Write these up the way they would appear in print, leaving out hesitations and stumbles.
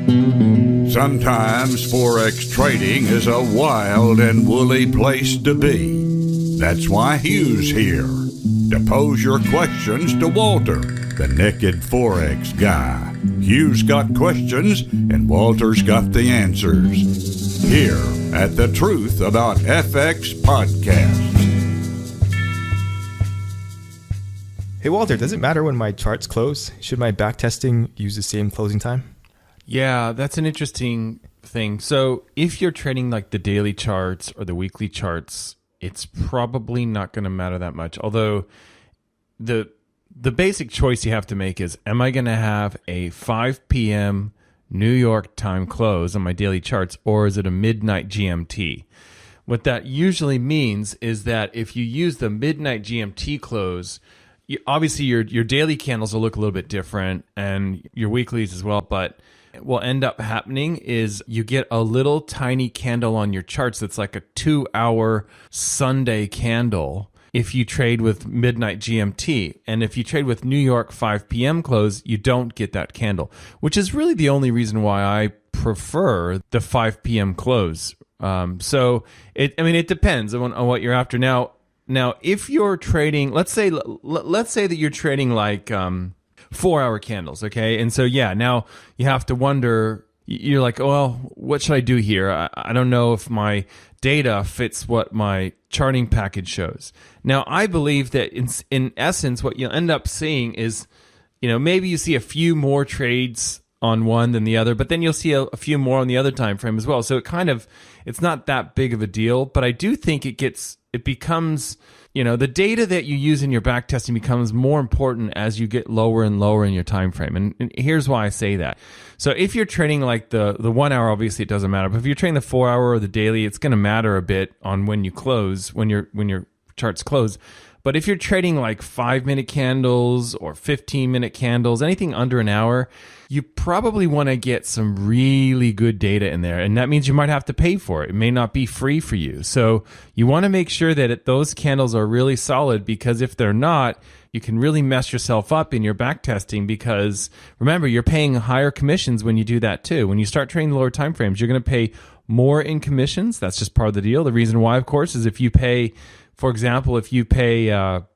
Sometimes Forex trading is a wild and woolly place to be. That's why Hugh's here, to pose your questions to Walter, the naked Forex guy. Hugh's got questions and Walter's got the answers. Here at the Truth About FX podcast. Hey Walter, does it matter when my charts close? Should my backtesting use the same closing time? Yeah, that's an interesting thing. So if you're trading like the daily charts or the weekly charts, it's probably not going to matter that much. Although the basic choice you have to make is, am I going to have a 5 p.m. New York time close on my daily charts, or is it a midnight GMT? What that usually means is that if you use the midnight GMT close, obviously your daily candles will look a little bit different and your weeklies as well, but what will end up happening is you get a little tiny candle on your charts that's like a 2-hour Sunday candle if you trade with midnight GMT. And if you trade with New York 5 p.m. close, you don't get that candle, which is really the only reason why I prefer the 5 p.m. close. So it depends on what you're after. Now, if you're trading, let's say that you're trading like 4-hour candles, okay? And so, yeah, now you have to wonder, you're like, well, what should I do here? I don't know if my data fits what my charting package shows. Now, I believe that in essence, what you'll end up seeing is, maybe you see a few more trades on one than the other, but then you'll see a few more on the other time frame as well. So it's not that big of a deal, but I do think it becomes, the data that you use in your backtesting becomes more important as you get lower and lower in your time frame. And here's why I say that. So if you're trading like the 1 hour, obviously it doesn't matter. But if you're trading the 4 hour or the daily, it's going to matter a bit on when you close, when your charts close. But if you're trading like 5-minute candles or 15-minute candles, anything under an hour, you probably want to get some really good data in there. And that means you might have to pay for it. It may not be free for you. So you want to make sure that those candles are really solid, because if they're not, you can really mess yourself up in your backtesting, because remember, you're paying higher commissions when you do that too. When you start trading the lower time frames, you're going to pay more in commissions. That's just part of the deal. The reason why, of course, is if you pay, for example, if you pay a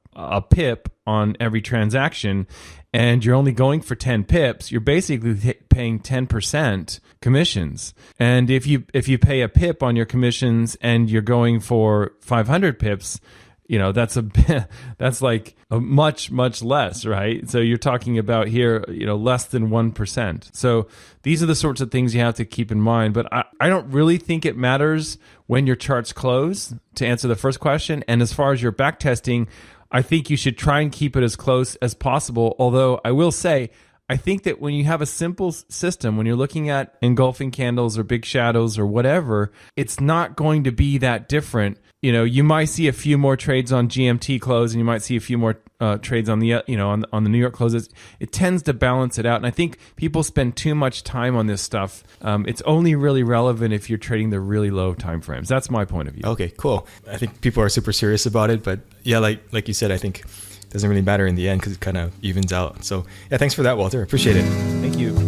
pip on every transaction and you're only going for 10 pips, you're basically paying 10% commissions. And if you pay a pip on your commissions and you're going for 500 pips, that's like a much less, right? So you're talking about here, less than 1%. So these are the sorts of things you have to keep in mind. But I don't really think it matters when your charts close, to answer the first question. And as far as your backtesting, I think you should try and keep it as close as possible. Although I will say, I think that when you have a simple system, when you're looking at engulfing candles or big shadows or whatever, it's not going to be that different. You might see a few more trades on GMT close, and you might see a few more trades on the on the New York closes. It tends to balance it out, and I think people spend too much time on this stuff. It's only really relevant if you're trading the really low time frames. That's my point of view. Okay, cool. I think people are super serious about it, but yeah, like you said, I think it doesn't really matter in the end because it kind of evens out. So yeah, thanks for that, Walter. Appreciate it. Thank you.